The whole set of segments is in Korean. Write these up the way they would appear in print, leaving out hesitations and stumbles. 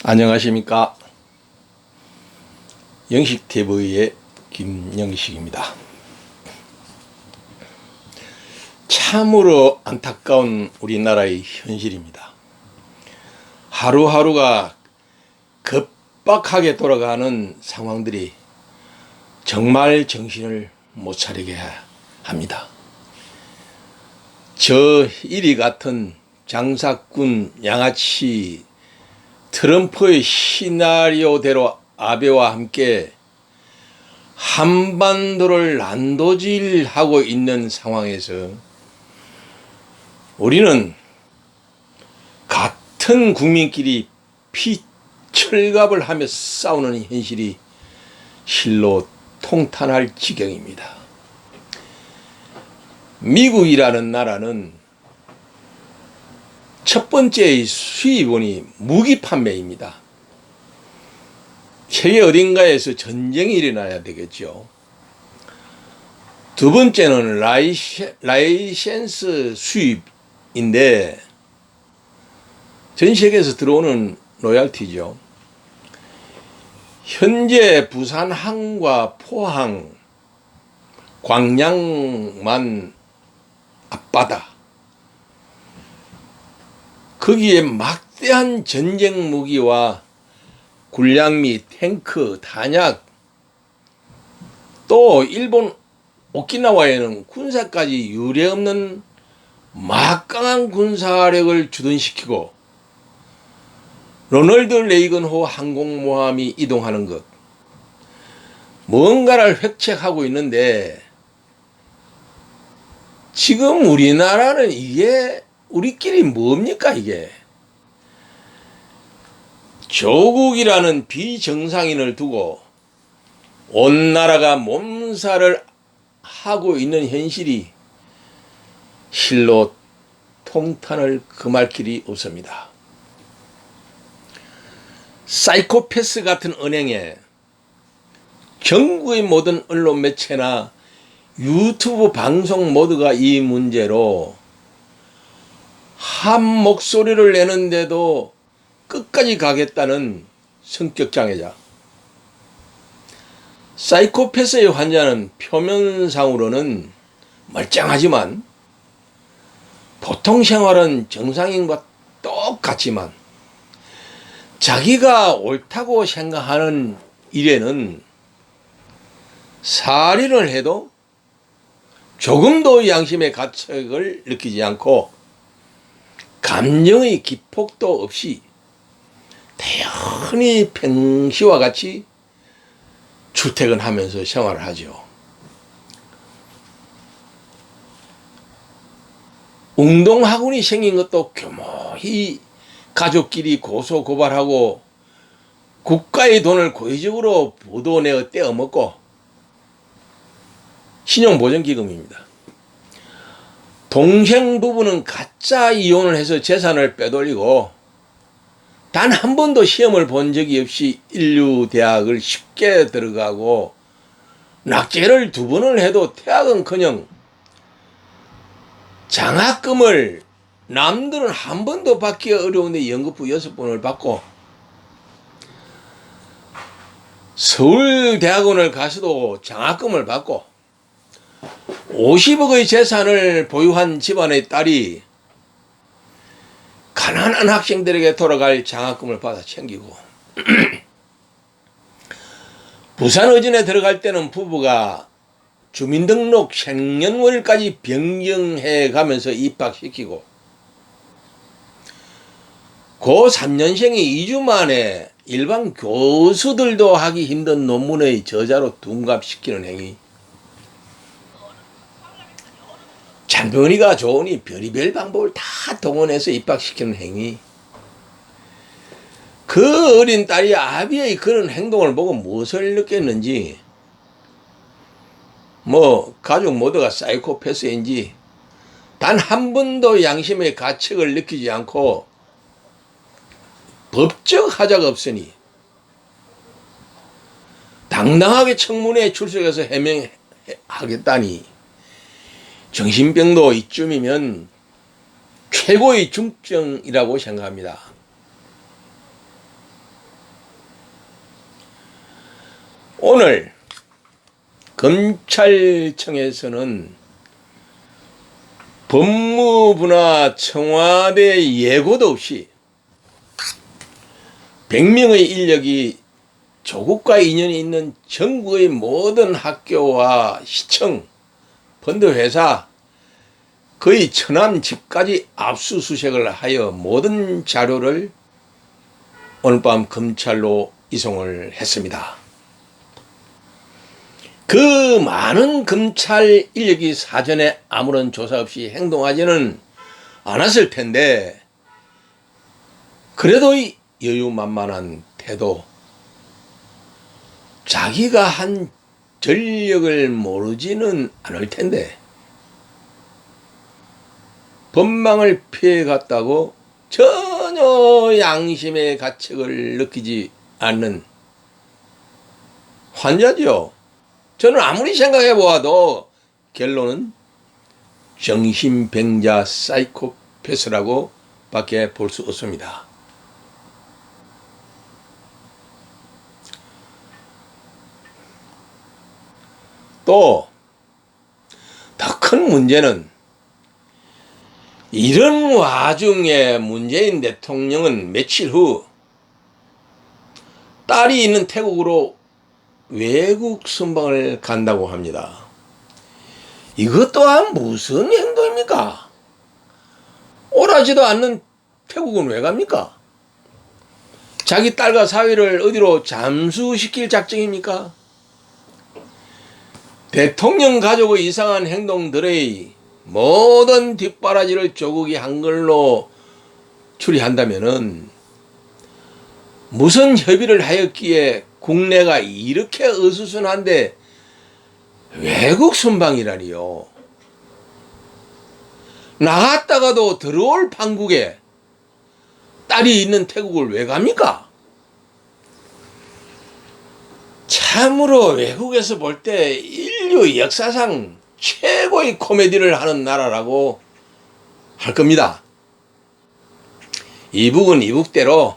안녕하십니까. 영식TV의 김영식입니다. 참으로 안타까운 우리나라의 현실입니다. 하루하루가 급박하게 돌아가는 상황들이 정말 정신을 못 차리게 합니다. 저 이리 같은 장사꾼 양아치 트럼프의 시나리오대로 아베와 함께 한반도를 난도질하고 있는 상황에서 우리는 같은 국민끼리 피철갑을 하며 싸우는 현실이 실로 통탄할 지경입니다. 미국이라는 나라는 첫 번째의 수입원이 무기 판매입니다. 세계 어딘가에서 전쟁이 일어나야 되겠죠. 두 번째는 라이센스 수입인데 전 세계에서 들어오는 로얄티죠. 현재 부산항과 포항, 광양만 앞바다, 거기에 막대한 전쟁 무기와 군량미, 탱크, 탄약, 또 일본 오키나와에는 군사까지 유례없는 막강한 군사력을 주둔시키고 로널드 레이건호 항공모함이 이동하는 것, 뭔가를 획책하고 있는데 지금 우리나라는 이게 우리끼리 뭡니까 이게? 조국이라는 비정상인을 두고 온 나라가 몸살을 하고 있는 현실이 실로 통탄을 금할 길이 없습니다. 사이코패스 같은 은행에 전국의 모든 언론 매체나 유튜브 방송 모두가 이 문제로 한 목소리를 내는데도 끝까지 가겠다는 성격장애자. 사이코패스의 환자는 표면상으로는 멀쩡하지만 보통 생활은 정상인과 똑같지만 자기가 옳다고 생각하는 일에는 살인을 해도 조금도 양심의 가책을 느끼지 않고 감정의 기폭도 없이 태연히 평시와 같이 출퇴근하면서 생활을 하죠. 운동학원이 생긴 것도 교모히 가족끼리 고소고발하고 국가의 돈을 고의적으로 부도내어 떼어먹고 신용보전기금입니다. 동생 부부는 가짜 이혼을 해서 재산을 빼돌리고 단 한 번도 시험을 본 적이 없이 인류대학을 쉽게 들어가고 낙제를 2번을 해도 퇴학은커녕 장학금을 남들은 한 번도 받기 어려운데 연금부 6번을 받고 서울대학원을 가서도 장학금을 받고 50억의 재산을 보유한 집안의 딸이 가난한 학생들에게 돌아갈 장학금을 받아 챙기고 부산의전에 들어갈 때는 부부가 주민등록 생년월일까지 변경해 가면서 입학시키고 고 3년생이 2주 만에 일반 교수들도 하기 힘든 논문의 저자로 둔갑시키는 행위. 잔병이가 좋으니 별의별 방법을 다 동원해서 입학시키는 행위. 그 어린 딸이 아비의 그런 행동을 보고 무엇을 느꼈는지, 가족 모두가 사이코패스인지 단 한 번도 양심의 가책을 느끼지 않고 법적 하자가 없으니 당당하게 청문회에 출석해서 해명하겠다니 정신병도 이쯤이면 최고의 중증이라고 생각합니다. 오늘 검찰청에서는 법무부나 청와대 예고도 없이 100명의 인력이 조국과 인연이 있는 전국의 모든 학교와 시청, 펀드회사, 거의 천안 집까지 압수수색을 하여 모든 자료를 오늘 밤 검찰로 이송을 했습니다. 그 많은 검찰 인력이 사전에 아무런 조사 없이 행동하지는 않았을 텐데, 그래도 이 여유만만한 태도, 자기가 한 전력을 모르지는 않을 텐데 법망을 피해갔다고 전혀 양심의 가책을 느끼지 않는 환자죠. 저는 아무리 생각해 보아도 결론은 정신병자 사이코패스라고 밖에 볼 수 없습니다. 또 더 큰 문제는 이런 와중에 문재인 대통령은 며칠 후 딸이 있는 태국으로 외국 순방을 간다고 합니다. 이것 또한 무슨 행동입니까? 오라지도 않는 태국은 왜 갑니까? 자기 딸과 사위를 어디로 잠수시킬 작정입니까? 대통령 가족의 이상한 행동들의 모든 뒷바라지를 조국이 한글로 추리한다면은 무슨 협의를 하였기에 국내가 이렇게 어수선한데 외국 순방이라니요. 나갔다가도 들어올 판국에 딸이 있는 태국을 왜 갑니까? 참으로 외국에서 볼 때 인류 역사상 최고의 코미디를 하는 나라라고 할 겁니다. 이북은 이북대로,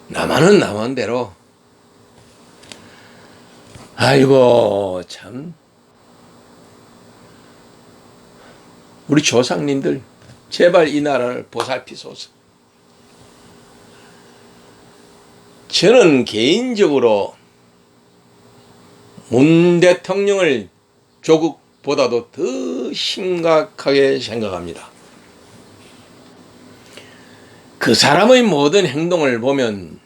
남한은 남한대로. 아이고 참, 우리 조상님들 제발 이 나라를 보살피소서. 저는 개인적으로 문 대통령을 조국보다도 더 심각하게 생각합니다. 그 사람의 모든 행동을 보면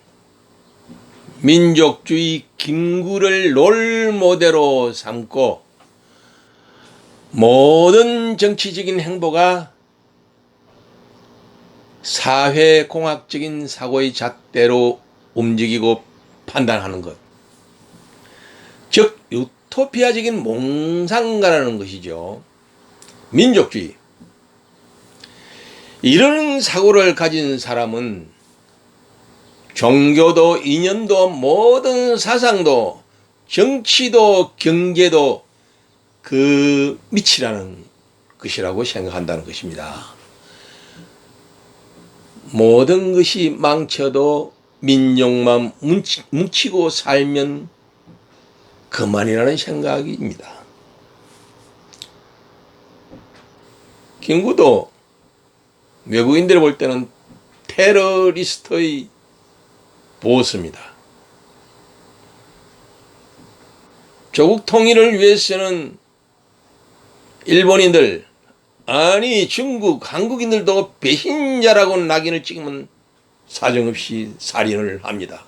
민족주의 김구를 롤모델로 삼고 모든 정치적인 행보가 사회공학적인 사고의 잣대로 움직이고 판단하는 것, 즉 유토피아적인 몽상가라는 것이죠. 민족주의. 이런 사고를 가진 사람은 종교도 이념도 모든 사상도 정치도 경제도 그 밑이라는 것이라고 생각한다는 것입니다. 모든 것이 망쳐도 민족만 뭉치고 살면 그만이라는 생각입니다. 김구도 외국인들 볼 때는 테러리스트의 보스입니다. 조국 통일을 위해서는 일본인들, 아니 중국, 한국인들도 배신자라고 낙인을 찍으면 사정없이 살인을 합니다.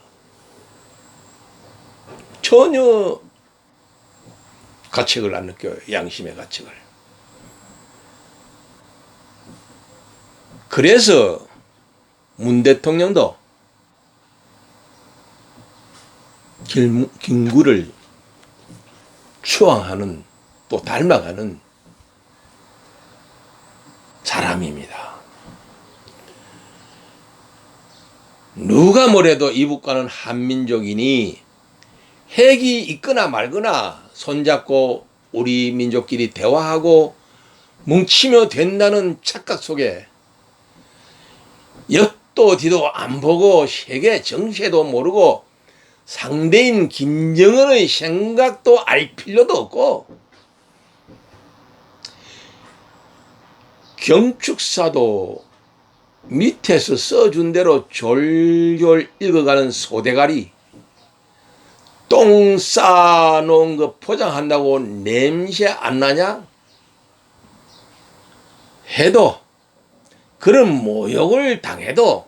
전혀 가책을 안 느껴요. 양심의 가책을. 그래서 문 대통령도 김구를 추앙하는, 또 닮아가는 사람입니다. 누가 뭐래도 이북과는 한민족이니 핵이 있거나 말거나 손잡고 우리 민족끼리 대화하고 뭉치며 된다는 착각 속에 옆도 뒤도 안 보고 세계 정세도 모르고 상대인 김정은의 생각도 알 필요도 없고 경축사도 밑에서 써준 대로 졸졸 읽어가는 소대가리, 똥 싸놓은 거 포장한다고 냄새 안 나냐? 해도, 그런 모욕을 당해도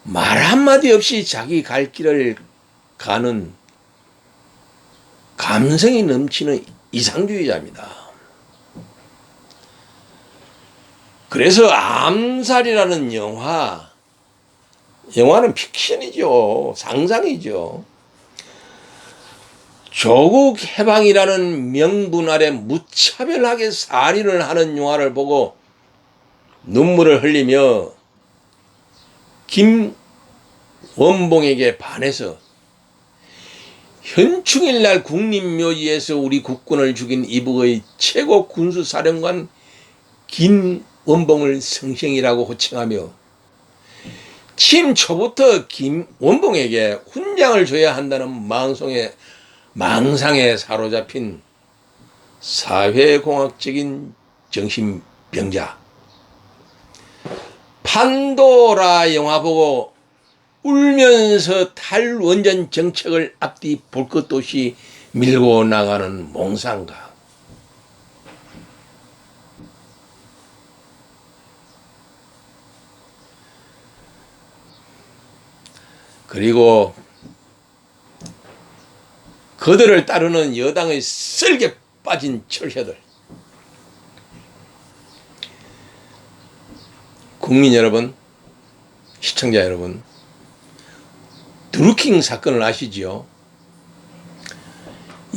말 한마디 없이 자기 갈 길을 가는 감성이 넘치는 이상주의자입니다. 그래서 암살이라는 영화는 픽션이죠. 상상이죠. 조국 해방이라는 명분 아래 무차별하게 살인을 하는 영화를 보고 눈물을 흘리며 김원봉에게 반해서 현충일날 국립묘지에서 우리 국군을 죽인 이북의 최고 군수사령관 김원봉을 성생이라고 호칭하며 취임 초부터 김원봉에게 훈장을 줘야 한다는 망상에 사로잡힌 사회공학적인 정신병자. 판도라 영화 보고 울면서 탈원전 정책을 앞뒤 볼 것도 없이 밀고 나가는 몽상가. 그리고 그들을 따르는 여당의 쓸개 빠진 철새들. 국민 여러분, 시청자 여러분, 드루킹 사건을 아시지요?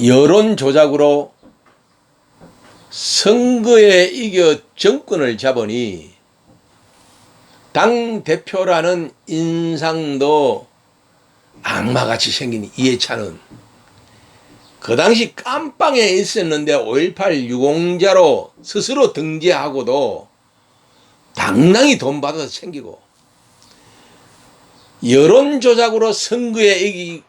여론 조작으로 선거에 이겨 정권을 잡으니 당 대표라는 인상도 악마같이 생긴 이해찬은 그 당시 깜빵에 있었는데 5.18 유공자로 스스로 등재하고도 당당히 돈 받아서 챙기고 여론조작으로 선거에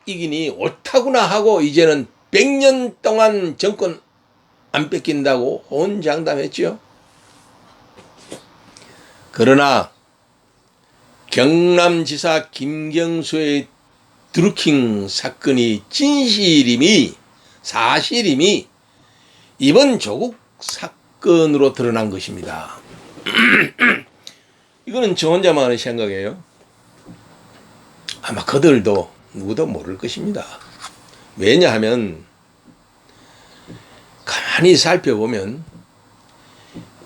이기니 옳다구나 하고 이제는 100년 동안 정권 안 뺏긴다고 호언장담했죠. 그러나 경남지사 김경수의 드루킹 사건이 사실임이 이번 조국 사건으로 드러난 것입니다. 이거는 저 혼자만의 생각이에요. 아마 그들도 누구도 모를 것입니다. 왜냐하면 가만히 살펴보면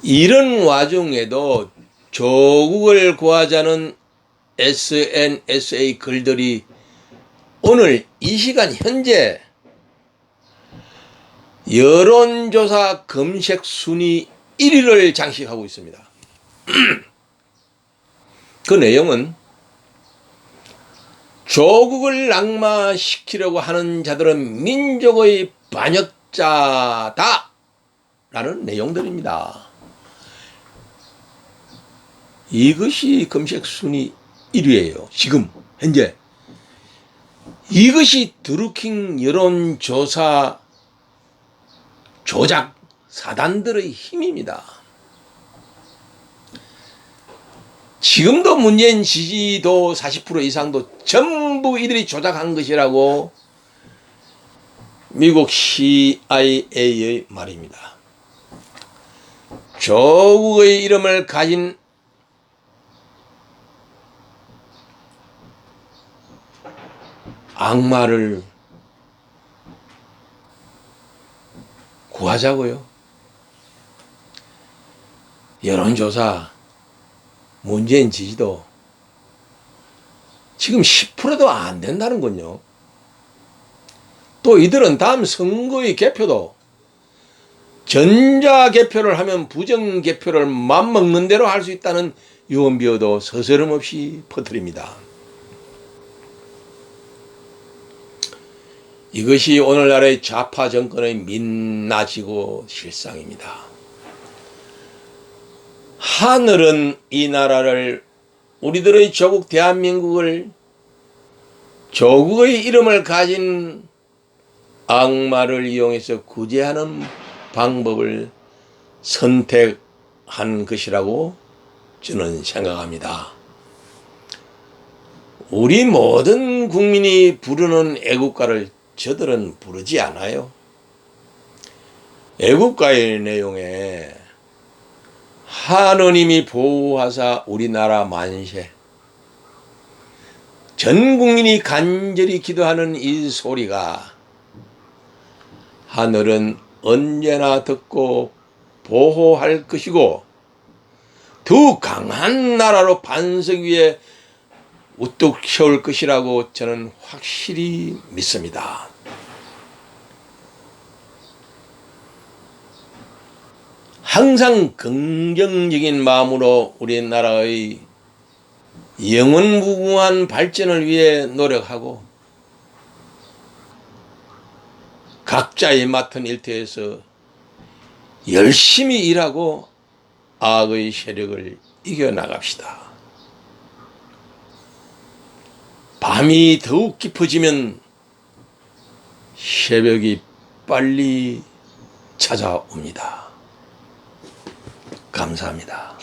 이런 와중에도 조국을 구하자는 SNS의 글들이 오늘 이 시간 현재 여론조사 검색 순위 1위를 장식하고 있습니다. 그 내용은 조국을 낙마시키려고 하는 자들은 민족의 반역자다 라는 내용들입니다. 이것이 검색 순위 1위예요. 지금 현재 이것이 드루킹 여론조사 조작 사단들의 힘입니다. 지금도 문재인 지지도 40% 이상도 전부 이들이 조작한 것이라고 미국 CIA의 말입니다. 조국의 이름을 가진 악마를 구하자고요. 여론조사 문재인 지지도 지금 10%도 안 된다는 건요. 또 이들은 다음 선거의 개표도 전자 개표를 하면 부정 개표를 맘먹는 대로 할 수 있다는 유언비어도 서스럼없이 퍼뜨립니다. 이것이 오늘날의 좌파 정권의 민낯이고 실상입니다. 하늘은 이 나라를 우리들의 조국 대한민국을 조국의 이름을 가진 악마를 이용해서 구제하는 방법을 선택한 것이라고 저는 생각합니다. 우리 모든 국민이 부르는 애국가를 저들은 부르지 않아요. 애국가의 내용에 하느님이 보호하사 우리나라 만세, 전 국민이 간절히 기도하는 이 소리가 하늘은 언제나 듣고 보호할 것이고 더 강한 나라로 반석 위에 우뚝 세울 것이라고 저는 확실히 믿습니다. 항상 긍정적인 마음으로 우리나라의 영원무궁한 발전을 위해 노력하고 각자의 맡은 일터에서 열심히 일하고 악의 세력을 이겨나갑시다. 밤이 더욱 깊어지면 새벽이 빨리 찾아옵니다. 감사합니다.